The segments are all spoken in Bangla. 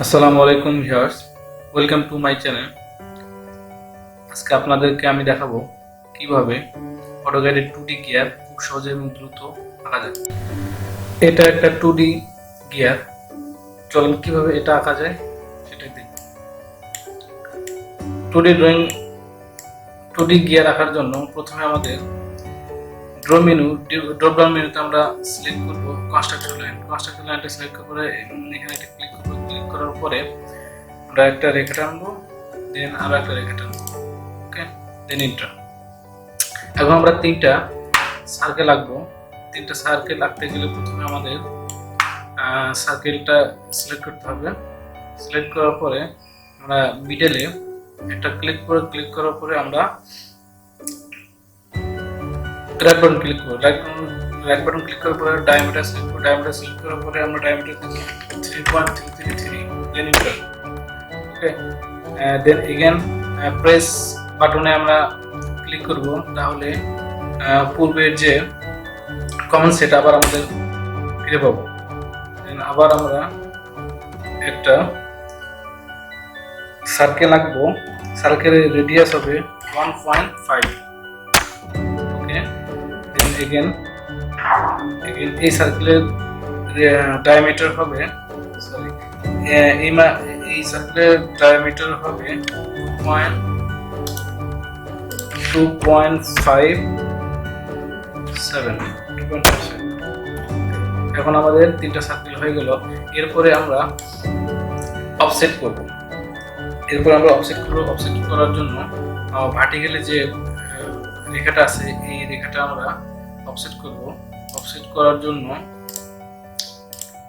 আসসালামু আলাইকুম viewers, welcome to my channel. আজকে আপনাদেরকে আমি দেখাবো কিভাবে অটোক্যাডের 2D গিয়ার খুব সহজে এবং দ্রুত আঁকা যায়। এটা একটা 2D গিয়ার, চলুন কিভাবে এটা আঁকা যায় সেটাই দেখব। 2D ড্রয়িং 2D গিয়ার আঁকার জন্য প্রথমে আমাদের ড্রপ ডাউন মেনুতে আমরা সিলেক্ট করব কনস্ট্রাকশন লাইনটা সিলেক্ট করে এখানে একটা ক্লিক করব। ক্লিক করার পরে আমরা একটা রেখা টানবো, দেন আরো একটা রেখা টানবো, ওকে, দেন এন্টার। এখন আমরা তিনটা সার্কেল আঁকবো। তিনটা সার্কেল আঁকতে গেলে প্রথমে আমাদের সার্কেলটা সিলেক্ট করতে হবে। সিলেক্ট করার পরে আমরা মিডলে একটা ক্লিক করার পরে আমরা রাইট বাটন ক্লিক করব। রাইট বাটন ক্লিক করার পরে ডায়ামিটার সিলেক্ট করব। ডায়ামিটার সিলেক্ট করার পরে আমরা ডায়ামিটার 3.333 দেন এন্টার, ওকে। দেন এগেন প্রেস বাটনে আমরা ক্লিক করব, তাহলে পূর্বের যে কমন সেট আবার আমাদের ফিরে পাবো। দেন আবার আমরা একটা সার্কেল আঁকবো। সার্কেলের রেডিয়াস হবে 1.5, ওকে। দেন এগেন এই সার্কেলের ডায়ামিটার হবে, সরি, এই সার্কেলের ডায়ামিটার হবে 2.57। এখন আমাদের তিনটা সার্কেল হয়ে গেল। এরপরে আমরা অফসেট করব। অফসেট করার জন্য ভার্টিক্যালি যে রেখাটা আছে এই রেখাটা আমরা অফসেট করব। অফসেট করার জন্য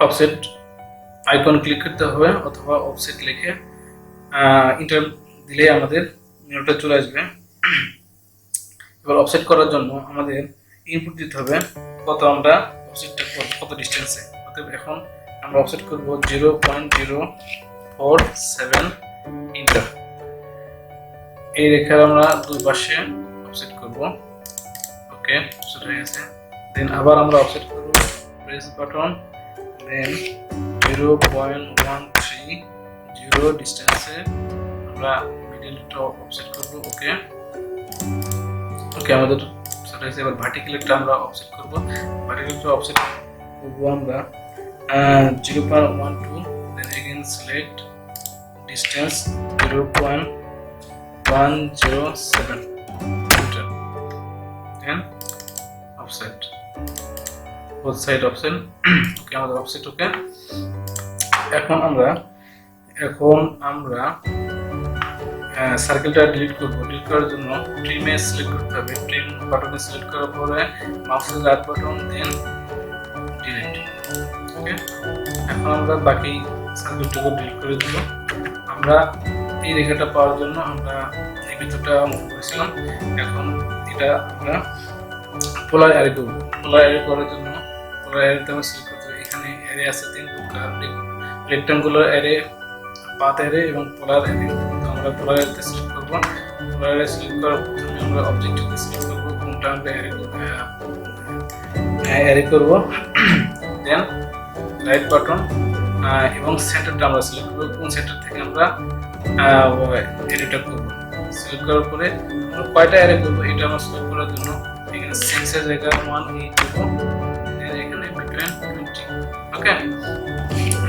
অফসেট আইকন ক্লিক করতে হবে, অথবা অফসেট লিখে ইন্টার দিলে আমাদের মেনুটা চলে আসবে। এবার অফসেট করার জন্য আমাদের ইনপুট দিতে হবে কত আমরা অফসেটটা কত ডিস্টেন্সে। অতএব এখন আমরা অফসেট করব 0.047 ইন্টার। এই রেখার আমরা দুই পাশে অফসেট করব, ওকে, অফসেট হয়ে গেছে। দেন আবার আমরা অফসেট করব, প্রেস বাটন, দেন 0.130 ডিস্টেন্সে আমরা মিডলটা অফসেট করব, ওকে। আমাদের সেটা হয়েছে। এবার ভার্টিক্যালটা আমরা অফসেট করব। ভার্টিক্যালটা অফসেট করব আমরা 0.12, then again select distance 0.107 enter, then offset, both side offset, okay. আমাদের অফসেট ওকে। এখন আমরা সার্কেলটা ডিলিট করব। ডিলিট করার জন্য ট্রিমে সিলেক্ট করতে হবে। ট্রিম বাটনে সিলেক্ট করার পরে মাউসের রাইট বাটন, দেন ডিলিট, ওকে। এখন আমরা বাকি সার্কেলটাকে ডিলিট করে দেব। আমরা এই রেখাটা পাওয়ার জন্য আমরা এই ভিতরটা মুভ করেছিলাম। এখন এটা আমরা পোলার অ্যারে করব। পোলার অ্যারে করার জন্য পোলার অ্যারেতে আমরা সিলেক্ট করতে হবে। এখানে অ্যারে আছে তিন প্রকার, রেক্ট্যাঙ্গুলার অ্যারে, পাথ অ্যারে এবং পোলার অ্যারে। আমরা পোলার অ্যারেতে সিলেক্ট করব। পোলার অ্যারে সিলেক্ট করার প্রথমে আমরা অবজেক্টটিতে সিলেক্ট করব, কোনটা আমরা অ্যারে করব। দেন রাইট বাটন এবং সেন্টারটা আমরা সিলেক্ট করব, কোন সেন্টার থেকে আমরা অ্যারেটা করব। সিলেক্ট করার পরে আমরা কয়টা অ্যারে করব এটা আমরা সিলেক্ট করার জন্য এখানে 6 এর জায়গায় 1 8 দেব, দেন এখানে বিটুইন 20, ওকে,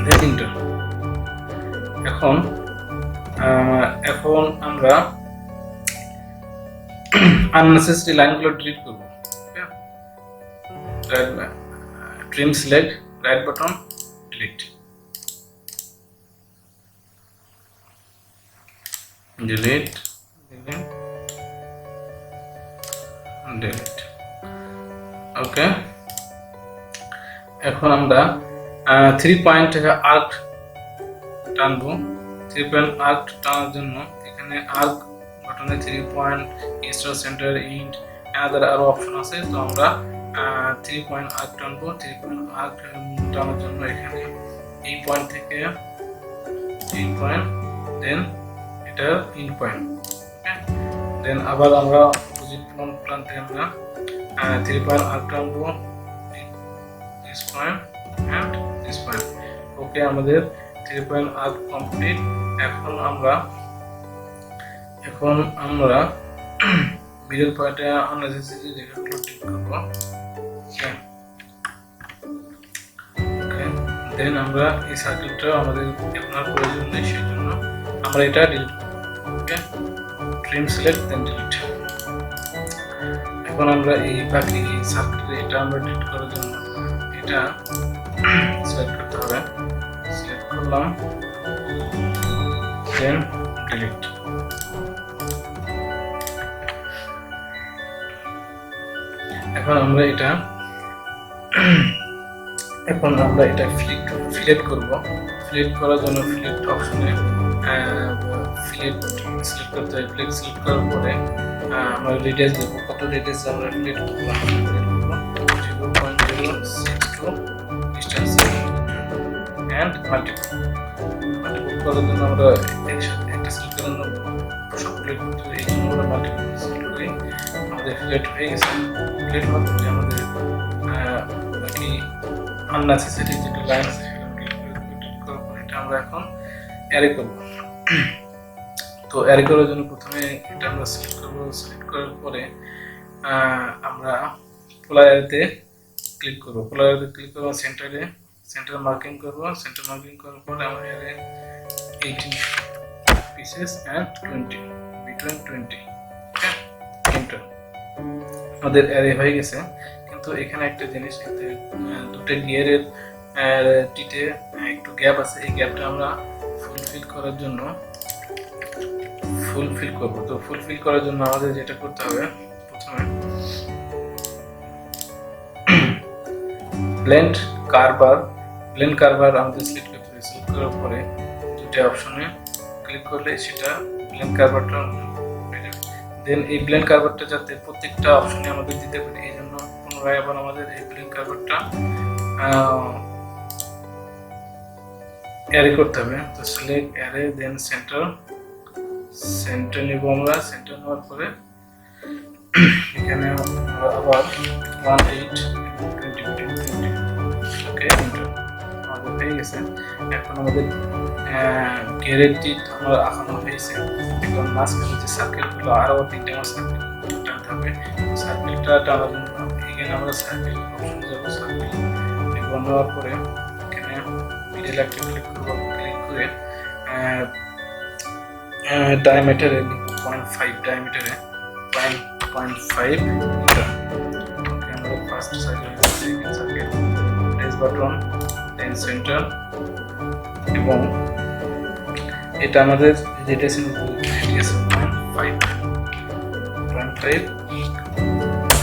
দেন এন্টার। এখন আমরা আননেসেসারি লাইনগুলো ডিলিট করব, okay. Trim select, right button, delete, delete, okay. এখন আমরা 3 পয়েন্ট আর্ক টানবো। 3 পয়েন্ট আর্ক টানার জন্য এখানে আর্ক বাটনে 3 পয়েন্ট, ইনস্টার, সেন্টার, ইন্ড, অ্যানাদার আরো অপশন আছে। তো আমরা 3 পয়েন্ট আর্ক টানবো। 3 পয়েন্ট আর্ক টানার জন্য এখানে এই পয়েন্ট থেকে এই পয়েন্ট, দেন এটা ইন পয়েন্ট, ওকে। দেন আবার আমরা অপোজিট প্রান্তে আমরা 3 পয়েন্ট আর্ক টানবো, this point and this point, okay. আমাদের 3 পয়েন্ট আর কমপ্লিট। এখন আমরা মিডল পয়েন্টে আননেসেসারি রেখাগুলো টিক করব। ওকে, দেন আমরা এই সার্কেলটা আমাদের এখন আর প্রয়োজন নেই, সেই জন্য আমরা এটা ডিলিট করব। ওকে, ট্রিম সিলেক্ট দেন ডিলিট। এখন আমরা এই বাকি সার্কেল এটা আমরা ডিলিট করার জন্য এটা সিলেক্ট করতে হবে। সিলেক্ট করলাম, দেন ডিলিট। এখন আমরা এটা ফিলেট করব। ফিলেট করার জন্য ফিলেট অপশনে ফিলেট সিলেক্ট করতে হবে। ফিলেট সিলেক্ট করার পরে আমরা রেডিয়াস দেব, কত রেডিয়াস আমরা ফিলেট করব 0.062 ডিসটেন্স এন্ড মাল্টিপল করার জন্য আমরা একসাথে একটা সিলেক্ট করার জন্য সবগুলো করতে হবে। এই জন্য আমরা মাল্টিপল সিলেক্ট করি। আমাদের ফিলেট হয়ে গেছে। ফিলেট হওয়ার পরে আমাদের বাকি আননেসেসারি যেটা লাইন আছে এটা আমরা এখন অ্যারে করব। তো অ্যারে করার জন্য প্রথমে এটা আমরা সিলেক্ট করব। সিলেক্ট করার পরে আমরা পোলার অ্যারেতে ক্লিক করব। পোলার অ্যারেতে ক্লিক করব, সেন্টার মার্কিং করব। সেন্টার মার্কিং করার পরে আমরা array 18 pieces and 20 between 20। Okay, enter. আমাদের অ্যারে হয়ে গেছে। কিন্তু এখানে একটা জিনিস, দুটো গিয়ারের টিতে একটু গ্যাপ আছে। এই গ্যাপটা আমরা ফুলফিল করার জন্য করব। তো ফুলফিল করার জন্য আমাদের যেটা করতে হবে, প্রথমে ব্লেন্ড কারবার আমাদের সিলেক্ট করতে হবে। সিলেক্ট করার পরে দুটো অপশনে ক্লিক করলে সেটা ব্লেন্ড কারবারটা হয়ে যাবে। দেন এই ব্লেন্ড কারবারটা যাতে প্রত্যেকটা অপশনে আমাদের দিতে পারি, এই জন্য পুনরায় আবার আমাদের এই ব্লেন্ড কারবারটা অ্যারে করতে হবে। তো সিলেক্ট অ্যারে, দেন সেন্টার নিব আমরা। সেন্টার নেওয়ার পরে এখানে আবার 18 20 ওকে, এন্টার। আমাদের হয়ে গেছে। এখন আমাদের গিয়ারের টিপ আমরা আঁকানো হয়েছে। এখন মাঝখানে যে সার্কেলগুলো আরও তিনটে সার্কেল টানতে হবে। সার্কেলটা টানার জন্য এখানে আমরা সার্কেল অপশনে যাবো। সার্কেল নেওয়ার পরে এখানে মিডল একটা ক্লিক করবো। ক্লিক করে ডায়ামিটারে 0.5 ডায়ামিটারে 0.5 মিটার। আমাদের first circle, second circle, press button, then centre. এবং এটা আমাদের রেডিয়াস 0.5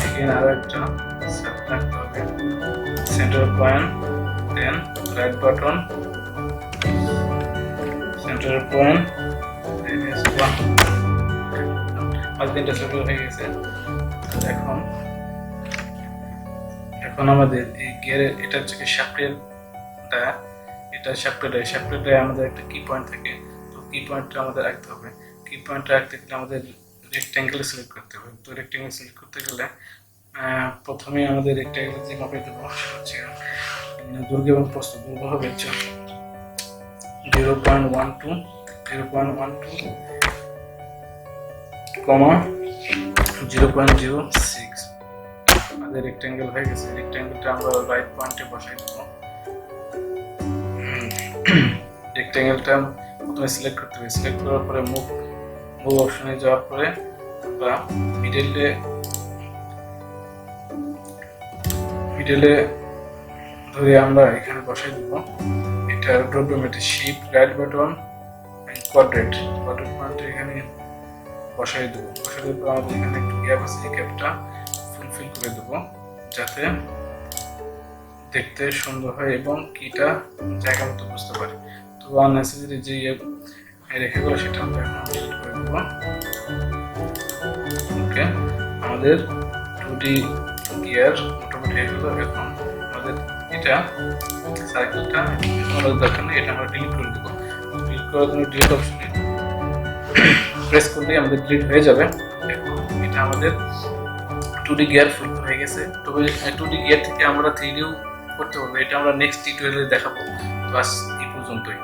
এখানে আরো একটা সার্কেল রাখতে হবে। সেন্টার পয়েন্ট, দেন রাইট বাটন, সেন্টার পয়েন্ট, তিনটা সার্কেল হয়ে গেছে। এখন আমাদের এই গিয়ারের এটা হচ্ছে শ্যাফটের আমাদের একটা কি পয়েন্ট থাকে। তো কি পয়েন্টটা আমাদের রাখতে হবে। কি পয়েন্টটা রাখতে গেলে আমাদের রেক্ট্যাঙ্গেল সিলেক্ট করতে হবে। তো রেক্ট্যাঙ্গেল সিলেক্ট করতে গেলে প্রথমে আমাদের রেক্ট্যাঙ্গেল যে মাপে দেবো হচ্ছে দৈর্ঘ্য এবং প্রস্থ। দৈর্ঘ্য হবে 0.12 0.06। আমাদের রেক্ট্যাঙ্গেল হয়ে গেছে। রেক্ট্যাঙ্গেলটা আমরা রাইট পয়েন্টে বসাই দেবো। রেক্ট্যাঙ্গেলটা প্রথমে সিলেক্ট করতে হবে। সিলেক্ট করার পরে মুভ অপশনে যাওয়ার পরে আমরা মিডলে ধরে আমরা এখানে বসাই দেবো। এটা ড্রপ ডাউন মেটে শিফট রাইট বাটন কোয়াড্রেন্ট পয়েন্টে এখানে বসাই দেবো। বসাই দেওয়ার পর আমাদের এখানে একটু গ্যাপ আছে, এই গ্যাপটা ফুলফিল করে দেবো যাতে দেখতে সুন্দর হয় এবং কিটা জায়গা মতো বুঝতে পারি। তো আননেসেসারি যে রেখাগুলো সেটা আমরা এখন ডিলিট করে দেবো। ওকে, আমাদের 2D গিয়ার মোটামুটি হয়ে গেল। এখন আমাদের এটা সার্কেলটা আমাদের দরকার নেই, এটা আমরা ডিলিট করে দেবো। ডিলিট করার জন্য ডিলিট অপশনে প্রেস করলে আমাদের ডিলিট হয়ে যাবে। এখন এটা আমাদের 2D গিয়ার ফুল হয়ে গেছে। তবে 2D গিয়ার থেকে আমরা 3Dও করতে পারবো। এটা আমরা নেক্সট টিউটোরিয়ালে দেখাবো। বাস এই পর্যন্তই।